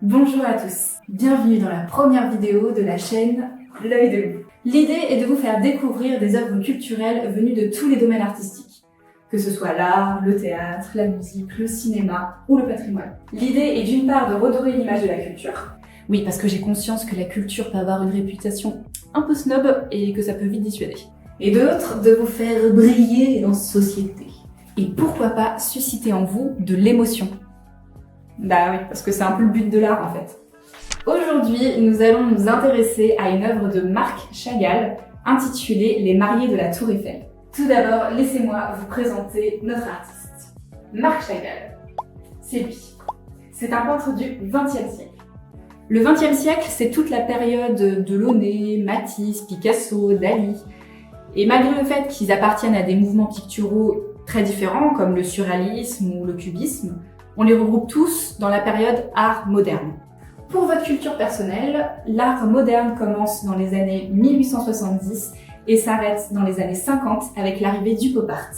Bonjour à tous, bienvenue dans la première vidéo de la chaîne L'œil de loup. L'idée est de vous faire découvrir des œuvres culturelles venues de tous les domaines artistiques, que ce soit l'art, le théâtre, la musique, le cinéma ou le patrimoine. L'idée est d'une part de redorer l'image de la culture. Oui, parce que j'ai conscience que la culture peut avoir une réputation un peu snob et que ça peut vite dissuader. Et d'autre, de vous faire briller dans cette société. Et pourquoi pas susciter en vous de l'émotion. Bah oui, parce que c'est un peu le but de l'art en fait. Aujourd'hui, nous allons nous intéresser à une œuvre de Marc Chagall intitulée Les mariés de la Tour Eiffel. Tout d'abord, laissez-moi vous présenter notre artiste. Marc Chagall. C'est lui. C'est un peintre du XXe siècle. Le XXe siècle, c'est toute la période de Launay, Matisse, Picasso, Dali. Et malgré le fait qu'ils appartiennent à des mouvements picturaux très différents, comme le surréalisme ou le cubisme, on les regroupe tous dans la période art moderne. Pour votre culture personnelle, l'art moderne commence dans les années 1870 et s'arrête dans les années 50 avec l'arrivée du pop art.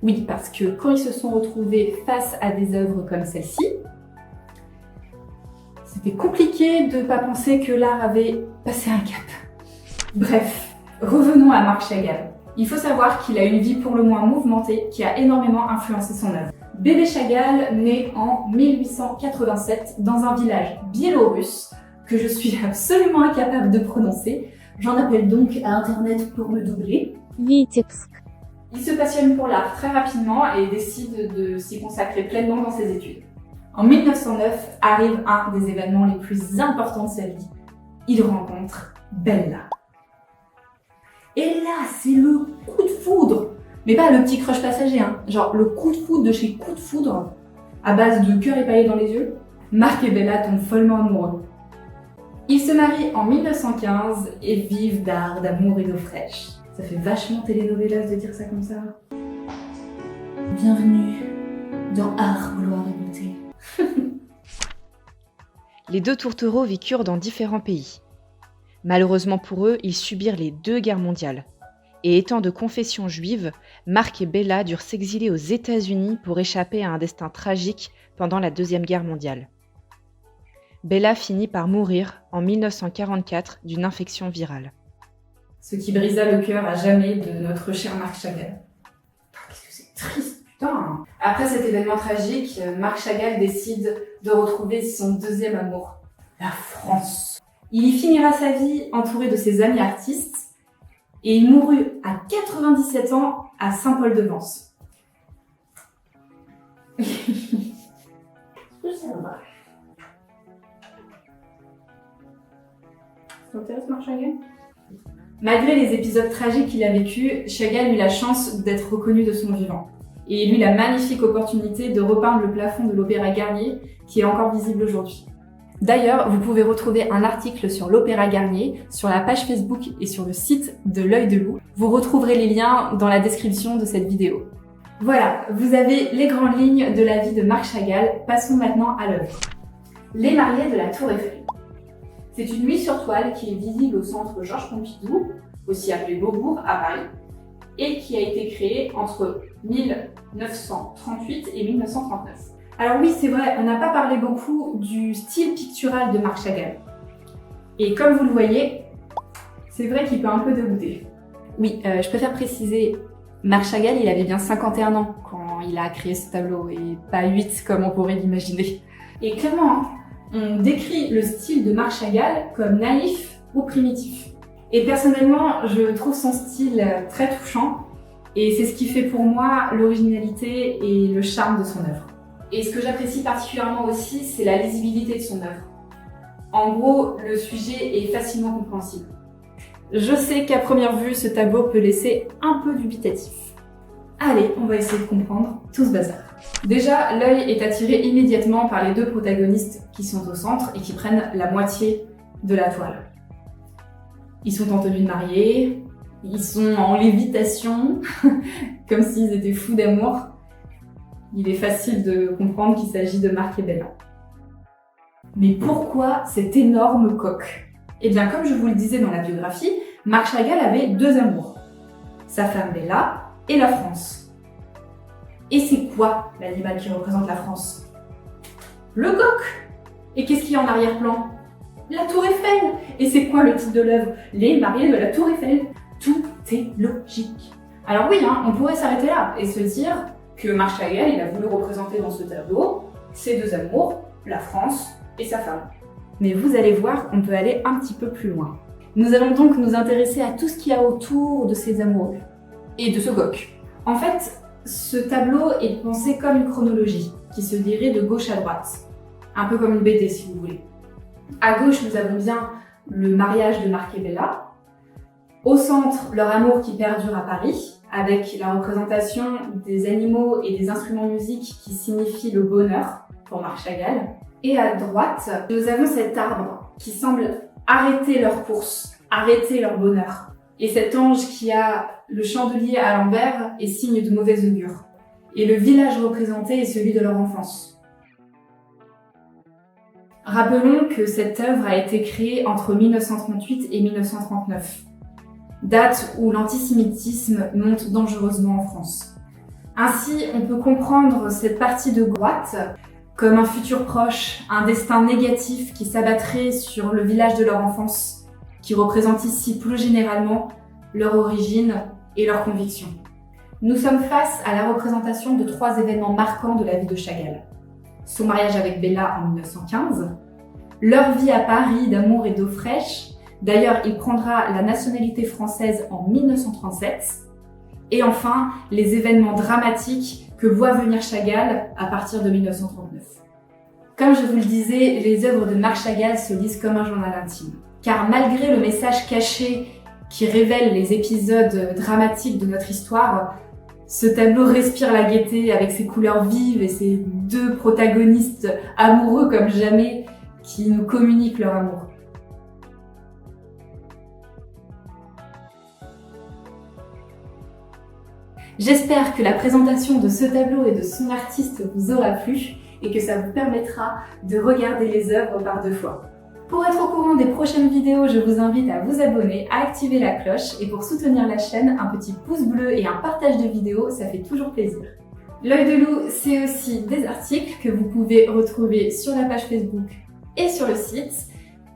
Oui, parce que quand ils se sont retrouvés face à des œuvres comme celle-ci, c'était compliqué de ne pas penser que l'art avait passé un cap. Bref, revenons à Marc Chagall. Il faut savoir qu'il a une vie pour le moins mouvementée qui a énormément influencé son œuvre. Bébé Chagall naît en 1887 dans un village biélorusse que je suis absolument incapable de prononcer. J'en appelle donc à internet pour me doubler. Vitebsk. Il se passionne pour l'art très rapidement et décide de s'y consacrer pleinement dans ses études. En 1909 arrive un des événements les plus importants de sa vie. Il rencontre Bella. Et là, c'est le coup de foudre. Mais pas le petit crush passager, hein. Genre le coup de foudre de chez coup de foudre, à base de cœur épaillé dans les yeux. Marc et Bella tombent follement amoureux. Ils se marient en 1915 et vivent d'art, d'amour et d'eau fraîche. Ça fait vachement telenovelas de dire ça comme ça. Bienvenue dans Art, Gloire et Beauté. Les deux tourtereaux vécurent dans différents pays. Malheureusement pour eux, ils subirent les 2 guerres mondiales. Et étant de confession juive, Marc et Bella durent s'exiler aux États-Unis pour échapper à un destin tragique pendant la Deuxième Guerre mondiale. Bella finit par mourir en 1944 d'une infection virale. Ce qui brisa le cœur à jamais de notre cher Marc Chagall. Qu'est-ce que c'est triste, putain! Après cet événement tragique, Marc Chagall décide de retrouver son deuxième amour, la France. Il y finira sa vie entouré de ses amis artistes et il mourut à 97 ans à Saint-Paul-de-Vence. Ça t'intéresse, Marc Chagall? Malgré les épisodes tragiques qu'il a vécus, Chagall eut la chance d'être reconnu de son vivant. Et il eut la magnifique opportunité de repeindre le plafond de l'Opéra Garnier, qui est encore visible aujourd'hui. D'ailleurs, vous pouvez retrouver un article sur l'Opéra Garnier, sur la page Facebook et sur le site de l'œil de loup. Vous retrouverez les liens dans la description de cette vidéo. Voilà, vous avez les grandes lignes de la vie de Marc Chagall. Passons maintenant à l'œuvre. Les mariés de la Tour Eiffel. C'est une huile sur toile qui est visible au centre Georges Pompidou, aussi appelé Beaubourg, à Paris, et qui a été créée entre 1938 et 1939. Alors oui, c'est vrai, on n'a pas parlé beaucoup du style pictural de Marc Chagall. Et comme vous le voyez, c'est vrai qu'il peut un peu dégoûter. Oui, je préfère préciser, Marc Chagall, il avait bien 51 ans quand il a créé ce tableau, et pas 8 comme on pourrait l'imaginer. Et clairement, on décrit le style de Marc Chagall comme naïf ou primitif. Et personnellement, je trouve son style très touchant, et c'est ce qui fait pour moi l'originalité et le charme de son œuvre. Et ce que j'apprécie particulièrement aussi, c'est la lisibilité de son œuvre. En gros, le sujet est facilement compréhensible. Je sais qu'à première vue, ce tableau peut laisser un peu dubitatif. Allez, on va essayer de comprendre tout ce bazar. Déjà, l'œil est attiré immédiatement par les 2 protagonistes qui sont au centre et qui prennent la moitié de la toile. Ils sont en tenue de mariée, ils sont en lévitation, comme s'ils étaient fous d'amour. Il est facile de comprendre qu'il s'agit de Marc et Bella. Mais pourquoi cet énorme coq? Eh bien, comme je vous le disais dans la biographie, Marc Chagall avait 2 amours. Sa femme Bella et la France. Et c'est quoi l'animal qui représente la France? Le coq! Et qu'est-ce qu'il y a en arrière-plan? La Tour Eiffel! Et c'est quoi le titre de l'œuvre? Les mariés de la Tour Eiffel. Tout est logique. Alors oui, on pourrait s'arrêter là et se dire que Marc Chagall, il a voulu représenter dans ce tableau ses deux amours, la France et sa femme. Mais vous allez voir qu'on peut aller un petit peu plus loin. Nous allons donc nous intéresser à tout ce qu'il y a autour de ces amoureux et de ce Gok. En fait, ce tableau est pensé comme une chronologie qui se dirait de gauche à droite, un peu comme une BD si vous voulez. À gauche, nous avons bien le mariage de Marc et Bella. Au centre, leur amour qui perdure à Paris, avec la représentation des animaux et des instruments de musique qui signifient le bonheur pour Marc Chagall. Et à droite, nous avons cet arbre qui semble arrêter leur course, arrêter leur bonheur. Et cet ange qui a le chandelier à l'envers est signe de mauvais augure. Et le village représenté est celui de leur enfance. Rappelons que cette œuvre a été créée entre 1938 et 1939, date où l'antisémitisme monte dangereusement en France. Ainsi, on peut comprendre cette partie de droite comme un futur proche, un destin négatif qui s'abattrait sur le village de leur enfance, qui représente ici plus généralement leur origine et leurs convictions. Nous sommes face à la représentation de 3 événements marquants de la vie de Chagall. Son mariage avec Bella en 1915, leur vie à Paris d'amour et d'eau fraîche, d'ailleurs il prendra la nationalité française en 1937, et enfin les événements dramatiques que voit venir Chagall à partir de 1939. Comme je vous le disais, les œuvres de Marc Chagall se lisent comme un journal intime. Car malgré le message caché qui révèle les épisodes dramatiques de notre histoire, ce tableau respire la gaieté avec ses couleurs vives et ses 2 protagonistes amoureux comme jamais qui nous communiquent leur amour. J'espère que la présentation de ce tableau et de son artiste vous aura plu et que ça vous permettra de regarder les œuvres par 2 fois. Pour être au courant des prochaines vidéos, je vous invite à vous abonner, à activer la cloche et pour soutenir la chaîne, un petit pouce bleu et un partage de vidéo, ça fait toujours plaisir. L'œil de loup, c'est aussi des articles que vous pouvez retrouver sur la page Facebook et sur le site,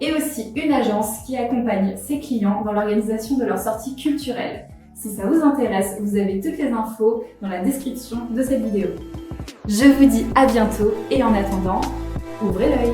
et aussi une agence qui accompagne ses clients dans l'organisation de leurs sorties culturelles. Si ça vous intéresse, vous avez toutes les infos dans la description de cette vidéo. Je vous dis à bientôt et en attendant, ouvrez l'œil!